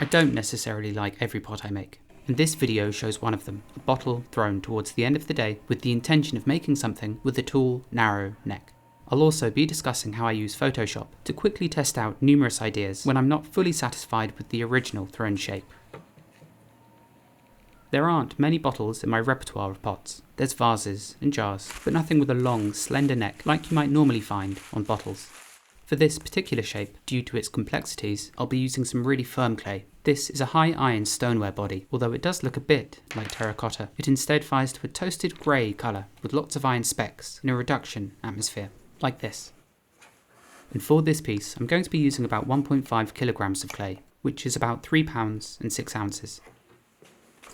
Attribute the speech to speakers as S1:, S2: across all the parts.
S1: I don't necessarily like every pot I make, and this video shows one of them, a bottle thrown towards the end of the day with the intention of making something with a tall, narrow neck. I'll also be discussing how I use Photoshop to quickly test out numerous ideas when I'm not fully satisfied with the original thrown shape. There aren't many bottles in my repertoire of pots. There's vases and jars, but nothing with a long, slender neck like you might normally find on bottles. For this particular shape, due to its complexities, I'll be using some really firm clay. This is a high iron stoneware body, although it does look a bit like terracotta. It instead fires to a toasted grey colour with lots of iron specks in a reduction atmosphere, like this. And for this piece, I'm going to be using about 1.5 kilograms of clay, which is about 3 pounds and 6 ounces.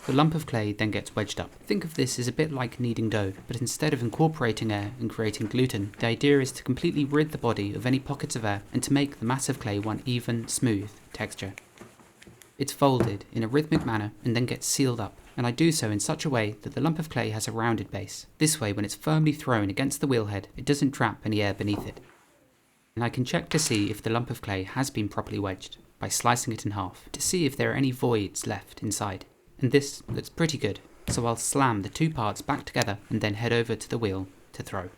S1: The lump of clay then gets wedged up. Think of this as a bit like kneading dough, but instead of incorporating air and creating gluten, the idea is to completely rid the body of any pockets of air and to make the mass of clay one even, smooth texture. It's folded in a rhythmic manner and then gets sealed up, and I do so in such a way that the lump of clay has a rounded base. This way, when it's firmly thrown against the wheelhead, it doesn't trap any air beneath it. And I can check to see if the lump of clay has been properly wedged by slicing it in half to see if there are any voids left inside. And this looks pretty good, so I'll slam the two parts back together and then head over to the wheel to throw.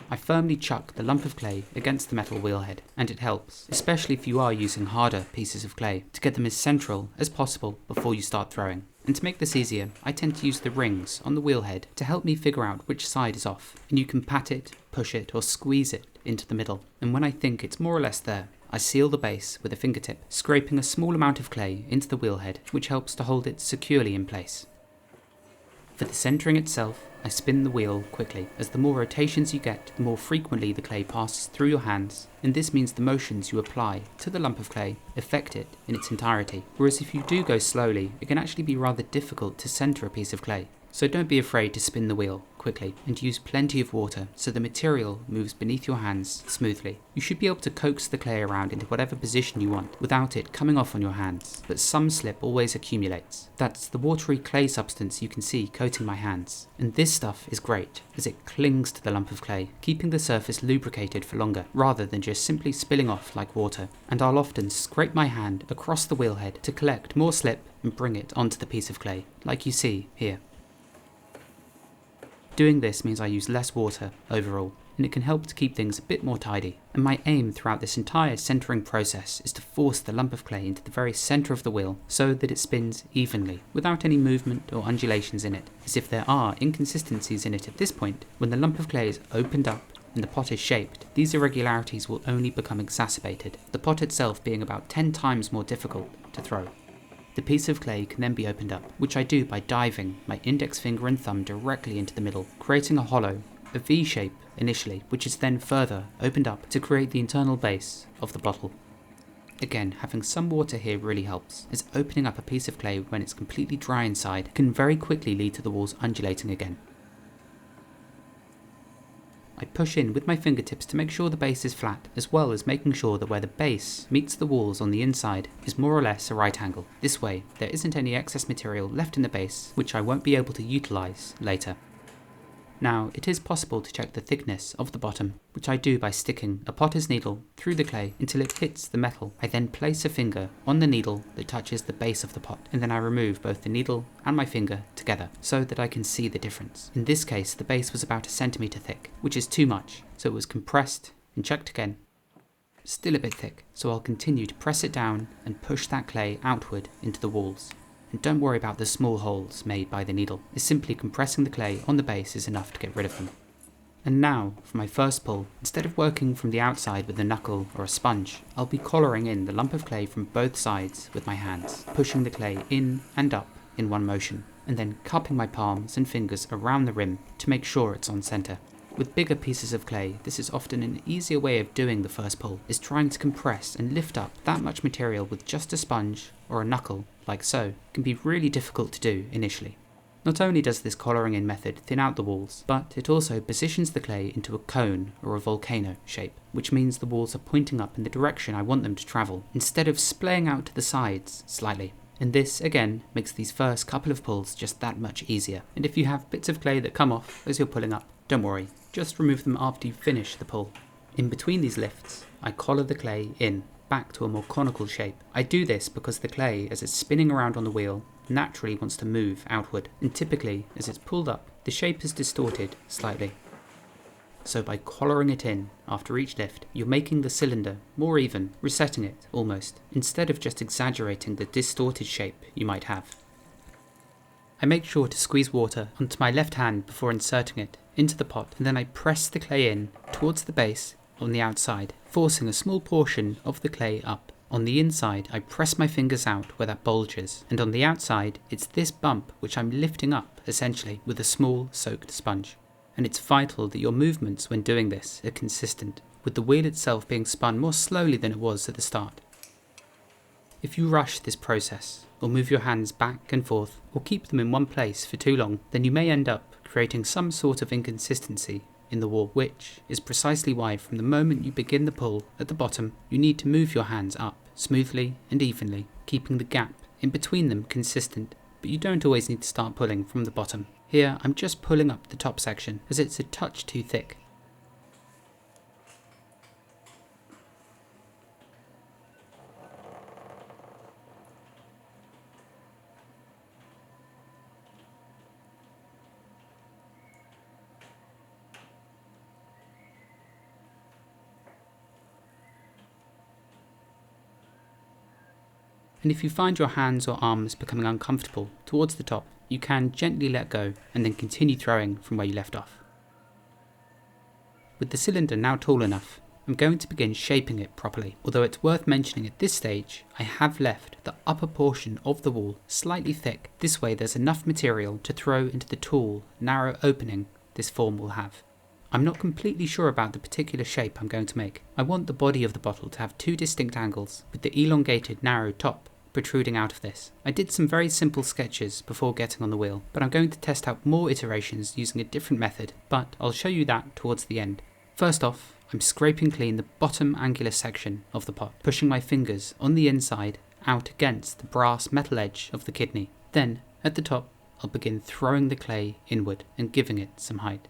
S1: I firmly chuck the lump of clay against the metal wheelhead, and it helps, especially if you are using harder pieces of clay, to get them as central as possible before you start throwing. And to make this easier, I tend to use the rings on the wheelhead to help me figure out which side is off, and you can pat it, push it, or squeeze it into the middle. And when I think it's more or less there, I seal the base with a fingertip, scraping a small amount of clay into the wheelhead, which helps to hold it securely in place. For the centering itself, I spin the wheel quickly, as the more rotations you get, the more frequently the clay passes through your hands, and this means the motions you apply to the lump of clay affect it in its entirety, whereas if you do go slowly, it can actually be rather difficult to center a piece of clay. So don't be afraid to spin the wheel quickly and use plenty of water so the material moves beneath your hands smoothly. You should be able to coax the clay around into whatever position you want without it coming off on your hands, but some slip always accumulates. That's the watery clay substance you can see coating my hands. And this stuff is great as it clings to the lump of clay, keeping the surface lubricated for longer rather than just simply spilling off like water. And I'll often scrape my hand across the wheelhead to collect more slip and bring it onto the piece of clay, like you see here. Doing this means I use less water overall, and it can help to keep things a bit more tidy. And my aim throughout this entire centering process is to force the lump of clay into the very centre of the wheel so that it spins evenly, without any movement or undulations in it, as if there are inconsistencies in it at this point, when the lump of clay is opened up and the pot is shaped, these irregularities will only become exacerbated, the pot itself being about 10 times more difficult to throw. The piece of clay can then be opened up, which I do by diving my index finger and thumb directly into the middle, creating a hollow, a V shape initially, which is then further opened up to create the internal base of the bottle. Again, having some water here really helps, as opening up a piece of clay when it's completely dry inside can very quickly lead to the walls undulating again. I push in with my fingertips to make sure the base is flat, as well as making sure that where the base meets the walls on the inside is more or less a right angle. This way, there isn't any excess material left in the base, which I won't be able to utilise later. Now, it is possible to check the thickness of the bottom, which I do by sticking a potter's needle through the clay until it hits the metal. I then place a finger on the needle that touches the base of the pot, and then I remove both the needle and my finger together so that I can see the difference. In this case, the base was about 1 centimetre thick, which is too much, so it was compressed and checked again. Still a bit thick, so I'll continue to press it down and push that clay outward into the walls. And don't worry about the small holes made by the needle, as simply compressing the clay on the base is enough to get rid of them. And now, for my first pull, instead of working from the outside with a knuckle or a sponge, I'll be collaring in the lump of clay from both sides with my hands, pushing the clay in and up in one motion, and then cupping my palms and fingers around the rim to make sure it's on centre. With bigger pieces of clay, this is often an easier way of doing the first pull, is trying to compress and lift up that much material with just a sponge or a knuckle, like so, can be really difficult to do initially. Not only does this collaring in method thin out the walls, but it also positions the clay into a cone or a volcano shape, which means the walls are pointing up in the direction I want them to travel, instead of splaying out to the sides slightly. And this, again, makes these first couple of pulls just that much easier. And if you have bits of clay that come off as you're pulling up, don't worry, just remove them after you finish the pull. In between these lifts, I collar the clay in, back to a more conical shape. I do this because the clay, as it's spinning around on the wheel, naturally wants to move outward, and typically, as it's pulled up, the shape is distorted slightly. So by collaring it in after each lift, you're making the cylinder more even, resetting it almost, instead of just exaggerating the distorted shape you might have. I make sure to squeeze water onto my left hand before inserting it into the pot, and then I press the clay in towards the base on the outside, forcing a small portion of the clay up. On the inside, I press my fingers out where that bulges, and on the outside, it's this bump which I'm lifting up, essentially, with a small soaked sponge. And it's vital that your movements when doing this are consistent, with the wheel itself being spun more slowly than it was at the start. If you rush this process, or move your hands back and forth, or keep them in one place for too long, then you may end up creating some sort of inconsistency in the wall, which is precisely why from the moment you begin the pull at the bottom, you need to move your hands up smoothly and evenly, keeping the gap in between them consistent, but you don't always need to start pulling from the bottom. Here I'm just pulling up the top section as it's a touch too thick. And if you find your hands or arms becoming uncomfortable towards the top, you can gently let go and then continue throwing from where you left off. With the cylinder now tall enough, I'm going to begin shaping it properly, although it's worth mentioning at this stage I have left the upper portion of the wall slightly thick. This way there's enough material to throw into the tall, narrow opening this form will have. I'm not completely sure about the particular shape I'm going to make. I want the body of the bottle to have two distinct angles, with the elongated narrow top protruding out of this. I did some very simple sketches before getting on the wheel, but I'm going to test out more iterations using a different method, but I'll show you that towards the end. First off, I'm scraping clean the bottom angular section of the pot, pushing my fingers on the inside out against the brass metal edge of the kidney. Then, at the top, I'll begin throwing the clay inward and giving it some height.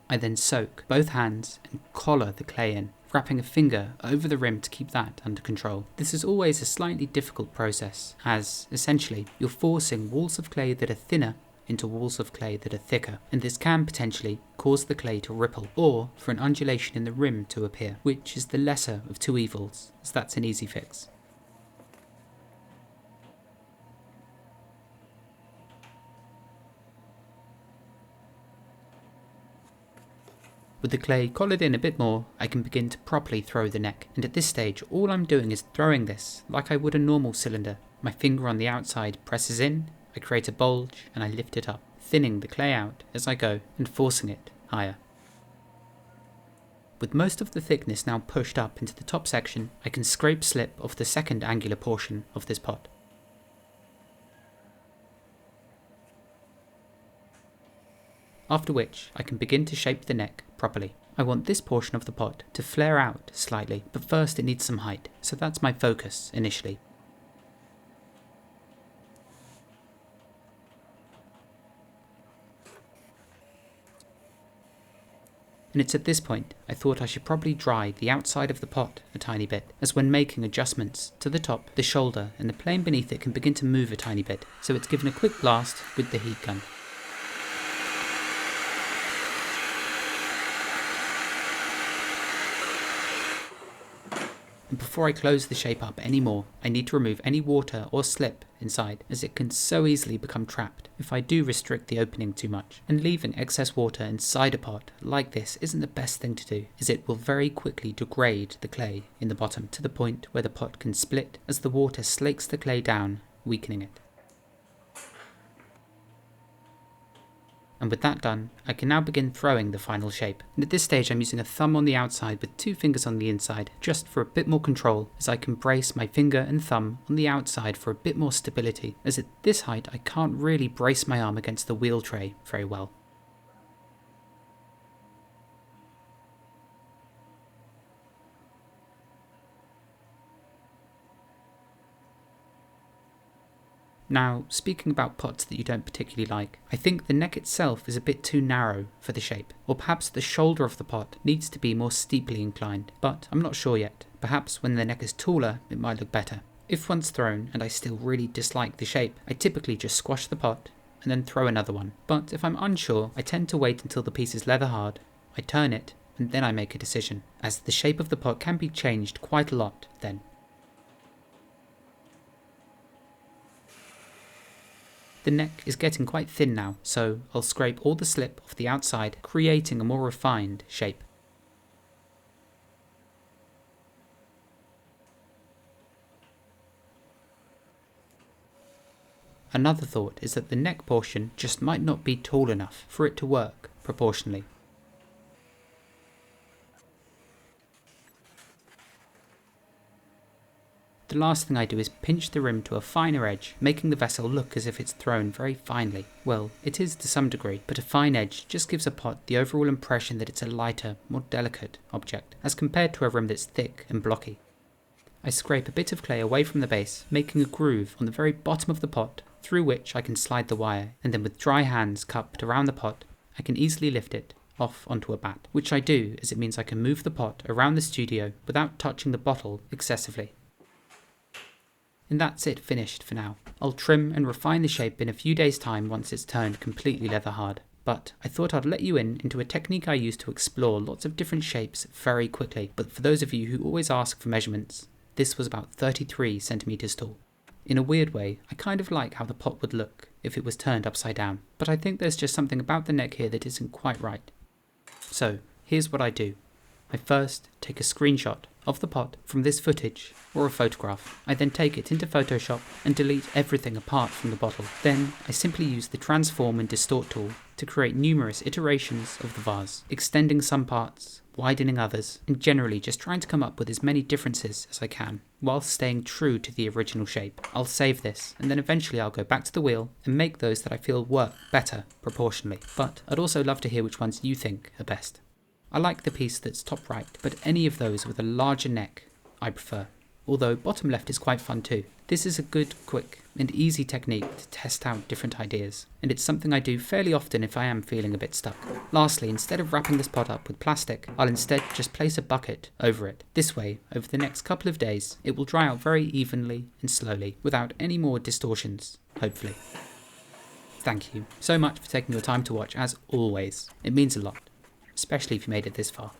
S1: I then soak both hands and collar the clay in, wrapping a finger over the rim to keep that under control. This is always a slightly difficult process, as, essentially, you're forcing walls of clay that are thinner into walls of clay that are thicker, and this can potentially cause the clay to ripple, or for an undulation in the rim to appear, which is the lesser of two evils, as that's an easy fix. With the clay collared in a bit more, I can begin to properly throw the neck, and at this stage all I'm doing is throwing this like I would a normal cylinder. My finger on the outside presses in, I create a bulge, and I lift it up, thinning the clay out as I go and forcing it higher. With most of the thickness now pushed up into the top section, I can scrape slip off the second angular portion of this pot. After which, I can begin to shape the neck properly. I want this portion of the pot to flare out slightly, but first it needs some height, so that's my focus initially. And it's at this point I thought I should probably dry the outside of the pot a tiny bit, as when making adjustments to the top, the shoulder and the plane beneath it can begin to move a tiny bit, so it's given a quick blast with the heat gun. And before I close the shape up anymore, I need to remove any water or slip inside, as it can so easily become trapped if I do restrict the opening too much. And leaving excess water inside a pot like this isn't the best thing to do, as it will very quickly degrade the clay in the bottom to the point where the pot can split as the water slakes the clay down, weakening it. And with that done, I can now begin throwing the final shape. And at this stage I'm using a thumb on the outside with two fingers on the inside, just for a bit more control, as I can brace my finger and thumb on the outside for a bit more stability, as at this height I can't really brace my arm against the wheel tray very well. Now, speaking about pots that you don't particularly like, I think the neck itself is a bit too narrow for the shape, or perhaps the shoulder of the pot needs to be more steeply inclined, but I'm not sure yet. Perhaps when the neck is taller, it might look better. If one's thrown and I still really dislike the shape, I typically just squash the pot and then throw another one. But if I'm unsure, I tend to wait until the piece is leather hard, I turn it, and then I make a decision, as the shape of the pot can be changed quite a lot then. The neck is getting quite thin now, so I'll scrape all the slip off the outside, creating a more refined shape. Another thought is that the neck portion just might not be tall enough for it to work proportionally. The last thing I do is pinch the rim to a finer edge, making the vessel look as if it's thrown very finely. Well, it is to some degree, but a fine edge just gives a pot the overall impression that it's a lighter, more delicate object, as compared to a rim that's thick and blocky. I scrape a bit of clay away from the base, making a groove on the very bottom of the pot, through which I can slide the wire, and then with dry hands cupped around the pot, I can easily lift it off onto a bat, which I do as it means I can move the pot around the studio without touching the bottle excessively. And that's it finished for now. I'll trim and refine the shape in a few days' time once it's turned completely leather hard. But I thought I'd let you into a technique I use to explore lots of different shapes very quickly. But for those of you who always ask for measurements, this was about 33 centimeters tall. In a weird way, I kind of like how the pot would look if it was turned upside down. But I think there's just something about the neck here that isn't quite right. So here's what I do. I first take a screenshot of the pot from this footage or a photograph. I then take it into Photoshop and delete everything apart from the bottle. Then I simply use the transform and distort tool to create numerous iterations of the vase, extending some parts, widening others, and generally just trying to come up with as many differences as I can, whilst staying true to the original shape. I'll save this, and then eventually I'll go back to the wheel and make those that I feel work better proportionally. But I'd also love to hear which ones you think are best. I like the piece that's top right, but any of those with a larger neck I prefer, although bottom left is quite fun too. This is a good, quick and easy technique to test out different ideas, and it's something I do fairly often if I am feeling a bit stuck. Lastly, instead of wrapping this pot up with plastic, I'll instead just place a bucket over it. This way, over the next couple of days, it will dry out very evenly and slowly, without any more distortions, hopefully. Thank you so much for taking your time to watch, as always. It means a lot, especially if you made it this far.